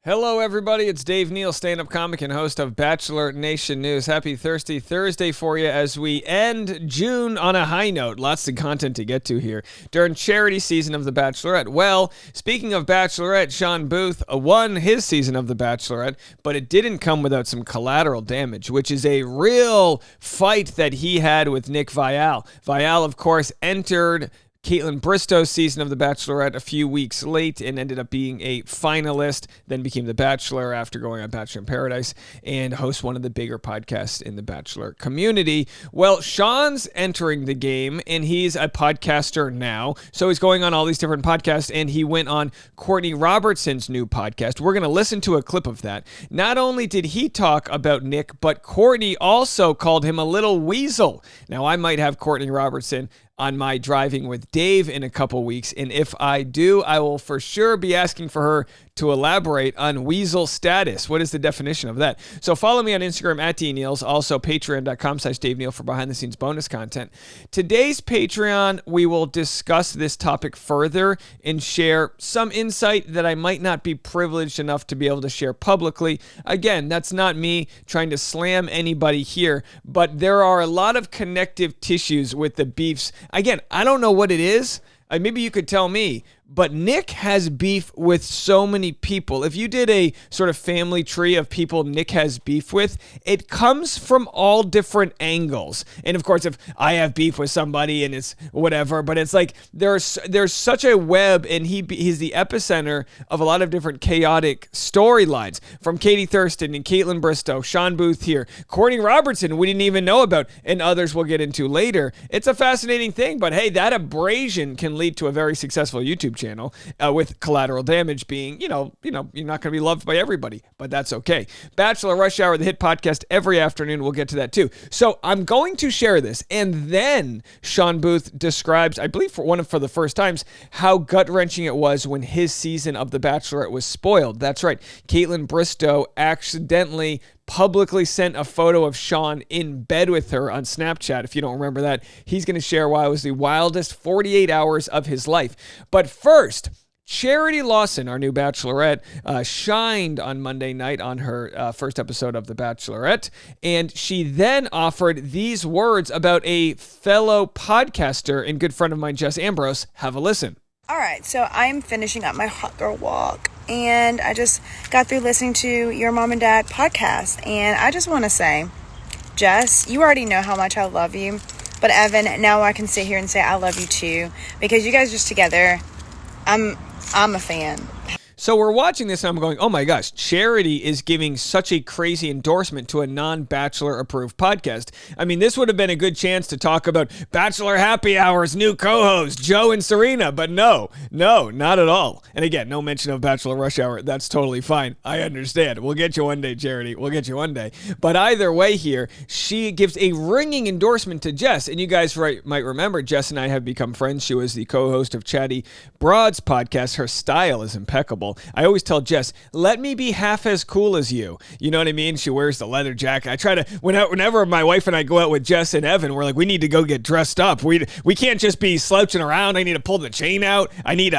Hello, everybody. It's Dave Neal, stand-up comic and host of Bachelor Nation News. Happy Thirsty Thursday for you as we end June on a high note. Lots of content to get to here during charity season of The Bachelorette. Well, speaking of Bachelorette, Shawn Booth won his season of The Bachelorette, but it didn't come without some collateral damage, which is a real fight that he had with Nick Viall. Viall, of course, entered Kaitlyn Bristow's season of The Bachelorette a few weeks late and ended up being a finalist, then became The Bachelor after going on Bachelor in Paradise and hosts one of the bigger podcasts in the Bachelor community. Well, Shawn's entering the game and he's a podcaster now. So he's going on all these different podcasts and he went on Courtney Robertson's new podcast. We're going to listen to a clip of that. Not only did he talk about Nick, but Courtney also called him a little weasel. Now, I might have Courtney Robertson on my Driving with Dave in a couple weeks. And if I do, I will for sure be asking for her to elaborate on weasel status. What is the definition of that? So follow me on Instagram at DNeals, also patreon.com/Dave Neal for behind the scenes bonus content. Today's Patreon, we will discuss this topic further and share some insight that I might not be privileged enough to be able to share publicly. Again, that's not me trying to slam anybody here, but there are a lot of connective tissues with the beefs. Again, I don't know what it is. Maybe you could tell me, but Nick has beef with so many people. If you did a sort of family tree of people Nick has beef with, it comes from all different angles. And of course, if I have beef with somebody and it's whatever, but it's like there's such a web, and he's the epicenter of a lot of different chaotic storylines. From Katie Thurston and Kaitlyn Bristow, Shawn Booth here, Courtney Robertson we didn't even know about, and others we'll get into later. It's a fascinating thing, but hey, that abrasion can lead to a very successful YouTube channel, with collateral damage being, you're not going to be loved by everybody, but that's okay. Bachelor Rush Hour, the hit podcast every afternoon. We'll get to that too. So I'm going to share this, and then Shawn Booth describes, I believe for the first times, how gut-wrenching it was when his season of The Bachelorette was spoiled. That's right. Kaitlyn Bristow accidentally publicly sent a photo of Shawn in bed with her on Snapchat. If you don't remember that, he's going to share why it was the wildest 48 hours of his life. But first, Charity Lawson, our new Bachelorette, shined on Monday night on her first episode of The Bachelorette, and she then offered these words about a fellow podcaster and good friend of mine, Jess Ambrose. Have a listen. All right, so I'm finishing up my hot girl walk, and I just got through listening to your mom and dad podcast, and I just want to say, Jess, you already know how much I love you, but Evan, now I can sit here and say I love you too, because you guys just together, I'm a fan. So we're watching this and I'm going, oh my gosh, Charity is giving such a crazy endorsement to a non-Bachelor approved podcast. I mean, this would have been a good chance to talk about Bachelor Happy Hour's new co-hosts, Joe and Serena, but no, not at all. And again, no mention of Bachelor Rush Hour. That's totally fine. I understand. We'll get you one day, Charity. We'll get you one day. But either way here, she gives a ringing endorsement to Jess. And you guys might remember, Jess and I have become friends. She was the co-host of Chatty Broad's podcast. Her style is impeccable. I always tell Jess, let me be half as cool as you. You know what I mean? She wears the leather jacket. I try to, whenever my wife and I go out with Jess and Evan, we're like, we need to go get dressed up. We can't just be slouching around. I need to pull the chain out. I need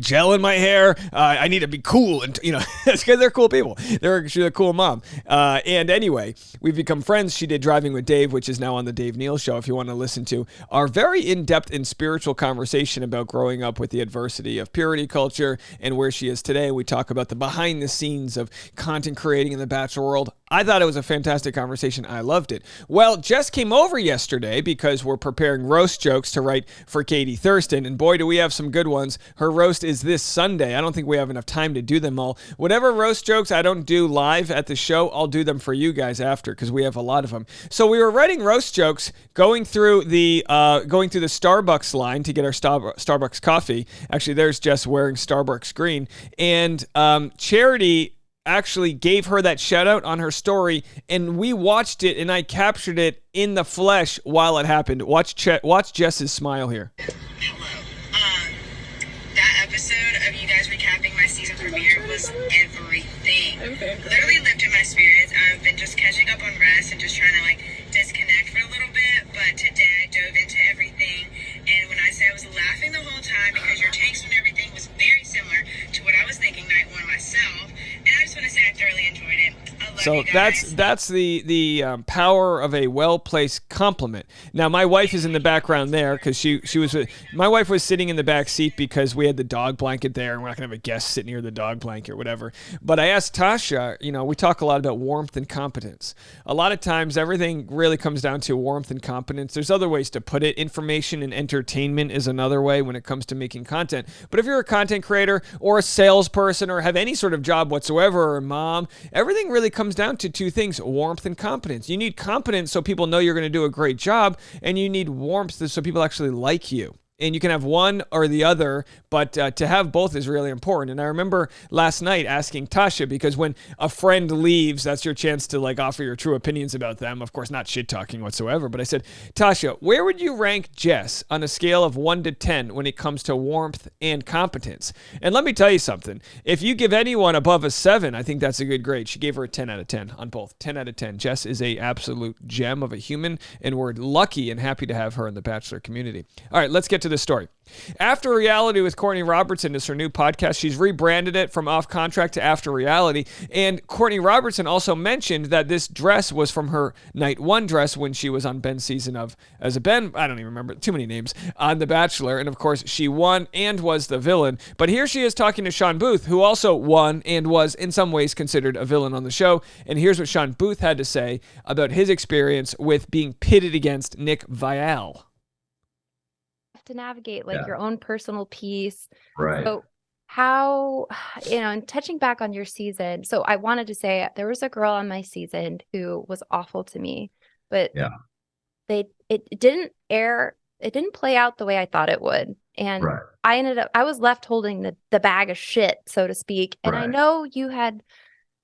gel in my hair. I need to be cool. And, that's because they're cool people. She's a cool mom. And anyway, we've become friends. She did Driving with Dave, which is now on the Dave Neal Show, if you want to listen to our very in-depth and spiritual conversation about growing up with the adversity of purity culture and where she is today. We talk about the behind the scenes of content creating in the Bachelor world. I thought it was a fantastic conversation. I loved it. Well, Jess came over yesterday because we're preparing roast jokes to write for Katie Thurston, and boy, do we have some good ones. Her roast is this Sunday. I don't think we have enough time to do them all. Whatever roast jokes I don't do live at the show, I'll do them for you guys after because we have a lot of them. So we were writing roast jokes, going through the Starbucks line to get our Starbucks coffee. Actually, there's Jess wearing Starbucks green, and Charity actually gave her that shout out on her story, and we watched it, and I captured it in the flesh while it happened. Watch Jess's smile here. Hello. That episode of you guys recapping my season premiere was everything. Literally lifted my spirits. I've been just catching up on rest and just trying to disconnect for a little bit, but today I dove into everything, and when I say I was laughing the whole time because your takes on everything was very similar to what I was thinking night one myself. So that's the power of a well-placed compliment. Now, my wife is in the background there because my wife was sitting in the back seat because we had the dog blanket there, and we're not gonna have a guest sit near the dog blanket or whatever. But I asked Tasha, we talk a lot about warmth and competence. A lot of times, everything really comes down to warmth and competence. There's other ways to put it. Information and entertainment is another way when it comes to making content. But if you're a content creator or a salesperson or have any sort of job whatsoever, or a mom, everything really comes down to two things: warmth and competence. You need competence so people know you're going to do a great job, and you need warmth so people actually like you. And you can have one or the other, but to have both is really important. And I remember last night asking Tasha, because when a friend leaves, that's your chance to offer your true opinions about them. Of course, not shit talking whatsoever. But I said, Tasha, where would you rank Jess on a scale of 1 to 10 when it comes to warmth and competence? And let me tell you something. If you give anyone above a 7, I think that's a good grade. She gave her a 10 out of 10 on both. 10 out of 10. Jess is a absolute gem of a human, and we're lucky and happy to have her in the Bachelor community. All right, let's get to the story. After Reality with Courtney Robertson is her new podcast. She's rebranded it from Off Contract to After Reality. And Courtney Robertson also mentioned that this dress was from her night 1 dress when she was on Ben's season of, as a Ben, I don't even remember, too many names, on The Bachelor. And of course, she won and was the villain. But here she is talking to Shawn Booth, who also won and was in some ways considered a villain on the show. And here's what Shawn Booth had to say about his experience with being pitted against Nick Viall. To navigate your own personal piece. Right. So how, and touching back on your season. So I wanted to say there was a girl on my season who was awful to me, but it didn't play out the way I thought it would. And I was left holding the bag of shit, so to speak. And I know you had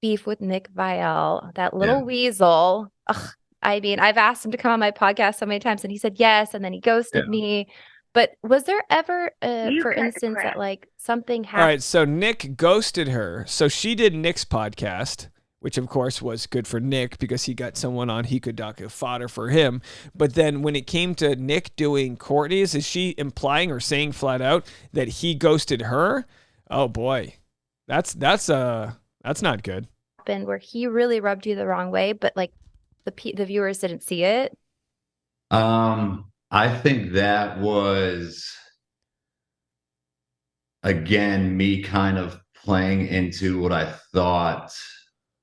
beef with Nick Viall, that little weasel. Ugh, I mean, I've asked him to come on my podcast so many times and he said yes, and then he ghosted me. But was there ever, for instance, that something happened? All right, so Nick ghosted her. So she did Nick's podcast, which of course was good for Nick because he got someone on he could dock fodder for him. But then when it came to Nick doing Courtney's, is she implying or saying flat out that he ghosted her? Oh boy, that's not good. Where he really rubbed you the wrong way, but the viewers didn't see it. I think that was, again, me kind of playing into what I thought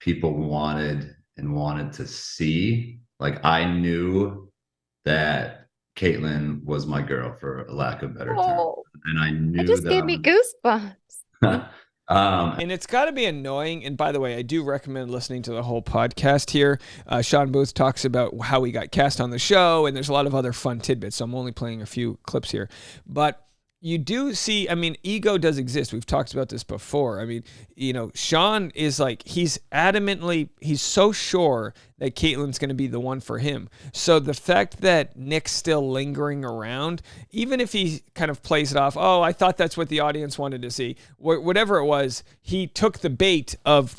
people wanted to see. I knew that Caitlyn was my girl, for a lack of better term. And I knew it just gave me goosebumps. And it's got to be annoying. And by the way, I do recommend listening to the whole podcast here. Shawn Booth talks about how he got cast on the show, and there's a lot of other fun tidbits. So I'm only playing a few clips here. But you do see, ego does exist. We've talked about this before. Shawn is he's so sure that Caitlyn's going to be the one for him. So the fact that Nick's still lingering around, even if he kind of plays it off, oh, I thought that's what the audience wanted to see, whatever it was, he took the bait of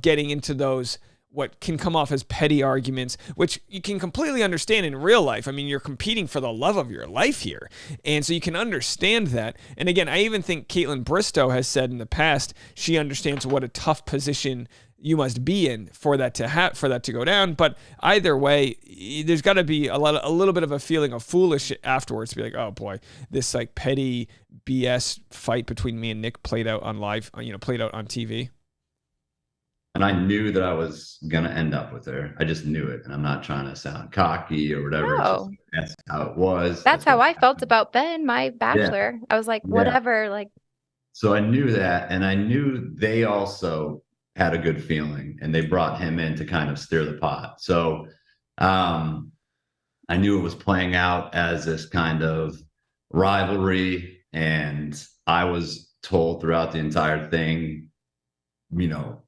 getting into those what can come off as petty arguments, which you can completely understand in real life. You're competing for the love of your life here. And so you can understand that. And again, I even think Caitlyn Bristow has said in the past, she understands what a tough position you must be in for that to go down. But either way, there's got to be a little bit of a feeling of foolish afterwards to be like, oh boy, this petty BS fight between me and Nick played out on TV. And I knew that I was going to end up with her. I just knew it. And I'm not trying to sound cocky or whatever. No. That's how it was. That's how I felt about Ben, my bachelor. I was like, whatever. So I knew that. And I knew they also had a good feeling. And they brought him in to kind of stir the pot. So I knew it was playing out as this kind of rivalry. And I was told throughout the entire thing,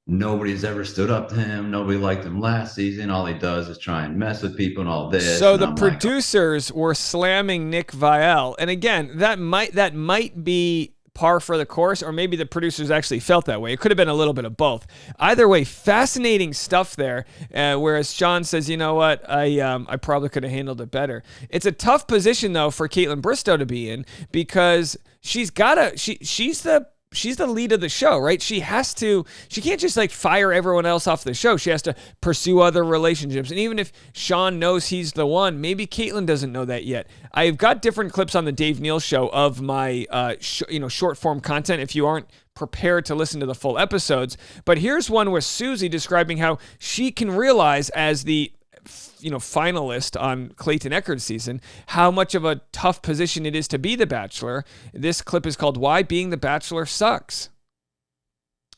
nobody's ever stood up to him. Nobody liked him last season. All he does is try and mess with people and all this. So the producers were slamming Nick Viall. And again, that might be par for the course, or maybe the producers actually felt that way. It could have been a little bit of both. Either way, fascinating stuff there. Whereas Shawn says, you know what, I probably could have handled it better. It's a tough position though for Caitlyn Bristow to be in because she's the she's the lead of the show, right? She can't just like fire everyone else off the show. She has to pursue other relationships. And even if Shawn knows he's the one, maybe Caitlyn doesn't know that yet. I've got different clips on the Dave Neal show of my, short form content if you aren't prepared to listen to the full episodes. But here's one with Susie describing how she can realize as the finalist on Clayton Echard's season, how much of a tough position it is to be the Bachelor. This clip is called Why Being the Bachelor Sucks.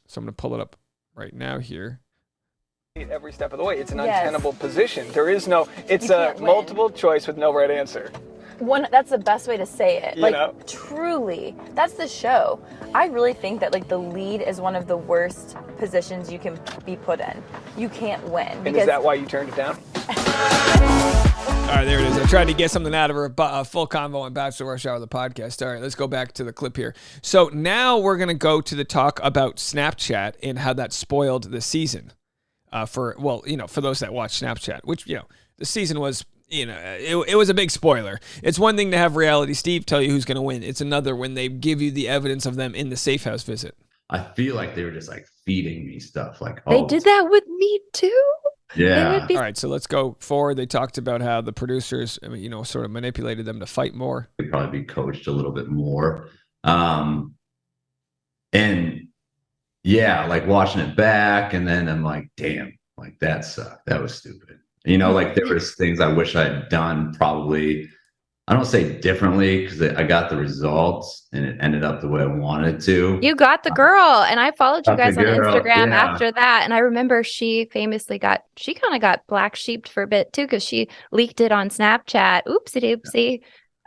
So I'm going to pull it up right now here. Every step of the way. It's an untenable position. There is no, it's a multiple choice with no right answer. That's the best way to say it. Truly, that's the show. I really think that the lead is one of the worst positions you can be put in. You can't win. And is that why you turned it down? All right, there it is. I tried to get something out of her, a full convo on Bachelor Rush Hour, the podcast. All right, let's go back to the clip here. So now we're going to go to the talk about Snapchat and how that spoiled the season. For those that watch Snapchat, which, the season was, it was a big spoiler. It's one thing to have Reality Steve tell you who's going to win. It's another when they give you the evidence of them in the safe house visit. I feel like they were just feeding me stuff. They did that with me too. Yeah. All right, so let's go forward. They talked about how the producers, sort of manipulated them to fight more. They'd probably be coached a little bit more. And yeah, watching it back, and then I'm like, damn, that sucked. That was stupid. There was things I wish I had done probably, I don't say differently because I got the results and it ended up the way I wanted to. You got the girl, and I followed you guys on Instagram after that. And I remember she famously kind of got black sheeped for a bit too because she leaked it on Snapchat. Oopsie doopsie.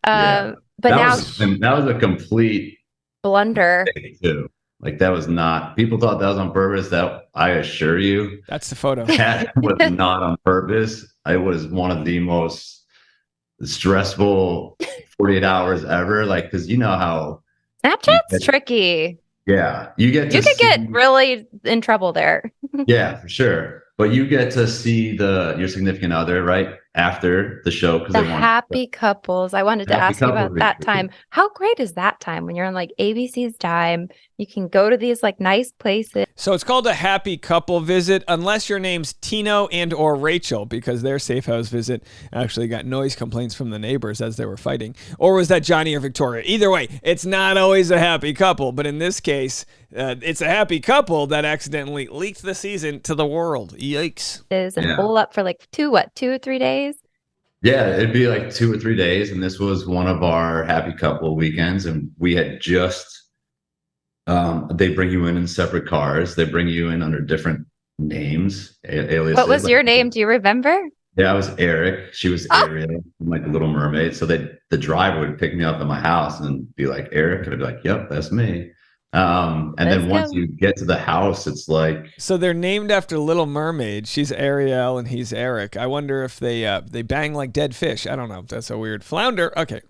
But that was a complete blunder too. That was not, people thought that was on purpose. That, I assure you, that's the photo. That was not on purpose. It was one of the most stressful 48 hours ever. Because you know how Snapchat's tricky. Yeah. You could get really in trouble there. Yeah, for sure. But you get to see your significant other right after the show because the happy couples. I wanted to ask you about that time. How great is that time when you're on ABC's dime? You can go to these nice places. So it's called a happy couple visit, unless your name's Tino and or Rachel, because their safe house visit actually got noise complaints from the neighbors as they were fighting. Or was that Johnny or Victoria? Either way, it's not always a happy couple. But in this case, it's a happy couple that accidentally leaked the season to the world. Yikes. And pull up for 2 or 3 days? Yeah, it'd be 2 or 3 days. And this was one of our happy couple weekends. And we had just, they bring you in separate cars. They bring you in under different names, aliases. What was your name? Do you remember? Yeah, I was Eric. She was Ariel, the Little Mermaid. So the driver would pick me up at my house and be like, Eric. And I'd be like, yep, that's me. And then once you get to the house, it's so they're named after Little Mermaid. She's Ariel and he's Eric. I wonder if they bang like dead fish. I don't know. That's a weird flounder. Okay,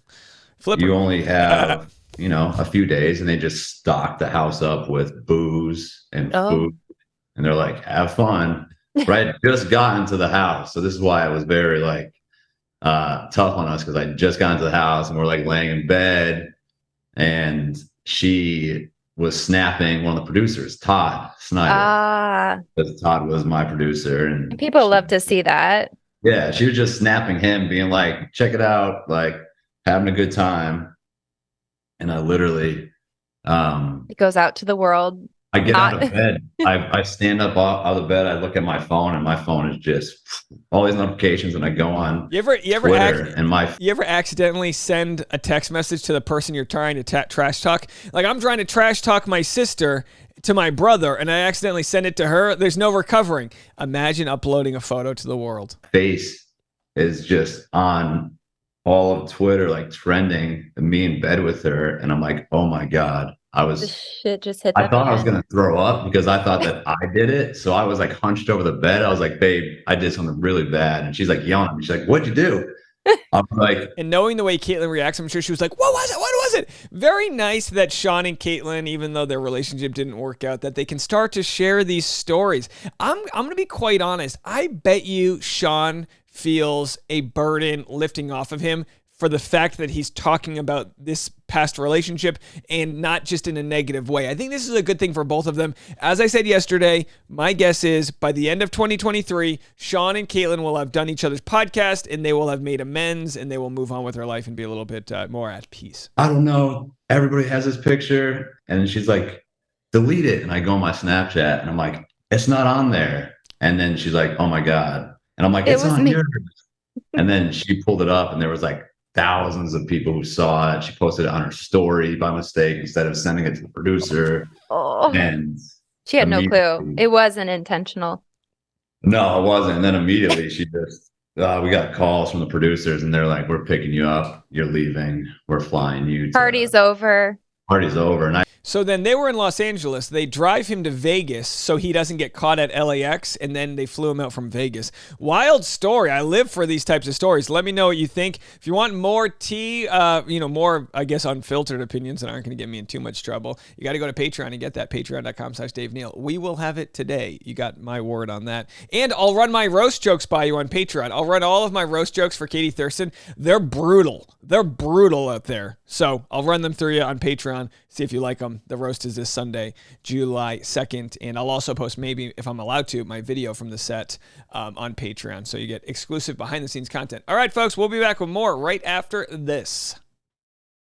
Flipper. You only have a few days, and they just stock the house up with booze and food, and they're like, have fun. Right? Just got into the house, so this is why it was very tough on us because I just got into the house and we're laying in bed, and she was snapping one of the producers, Todd Snyder. Because Todd was my producer. And people love to see that. Yeah, she was just snapping him, being like, check it out, having a good time. And I literally... it goes out to the world. I get out of bed. I stand up out of the bed. I look at my phone, and my phone is just all these notifications. And I go on you ever Twitter, you ever accidentally send a text message to the person you're trying to trash talk? I'm trying to trash talk my sister to my brother, and I accidentally send it to her. There's no recovering. Imagine uploading a photo to the world. Face is just on all of Twitter, trending. Me in bed with her, and I'm like, oh my God. Shit just hit. I thought I was going to throw up because I thought that I did it. So I was hunched over the bed. I was like, babe, I did something really bad. And she's yelling at me. She's like, what'd you do? I'm and knowing the way Caitlyn reacts, I'm sure she was like, what was it? What was it? Very nice that Shawn and Caitlyn, even though their relationship didn't work out, that they can start to share these stories. I'm going to be quite honest. I bet you Shawn feels a burden lifting off of him for the fact that he's talking about this past relationship and not just in a negative way. I think this is a good thing for both of them. As I said yesterday, my guess is by the end of 2023, Shawn and Caitlyn will have done each other's podcast and they will have made amends and they will move on with their life and be a little bit more at peace. I don't know. Everybody has this picture. And she's like, delete it. And I go on my Snapchat and I'm like, it's not on there. And then she's like, oh my God. And I'm like, it's on yours. And then she pulled it up and there was like thousands of people who saw it. She posted it on her story by mistake instead of sending it to the producer. Oh. And she had no clue. It wasn't intentional. No, it wasn't. And then immediately she just, we got calls from the producers and they're like, we're picking you up. You're leaving. We're flying you. Party's over. Party's over. And so then they were in Los Angeles. They drive him to Vegas so he doesn't get caught at LAX, and then they flew him out from Vegas. Wild story. I live for these types of stories. Let me know what you think. If you want more tea, more, I guess, unfiltered opinions that aren't going to get me in too much trouble, you got to go to Patreon and get that, patreon.com/Dave Neal. We will have it today. You got my word on that. And I'll run my roast jokes by you on Patreon. I'll run all of my roast jokes for Katie Thurston. They're brutal. They're brutal out there. So I'll run them through you on Patreon. See if you like them. The roast is this Sunday, July 2nd. And I'll also post, maybe if I'm allowed to, my video from the set on Patreon. So you get exclusive behind the scenes content. All right, folks, we'll be back with more right after this.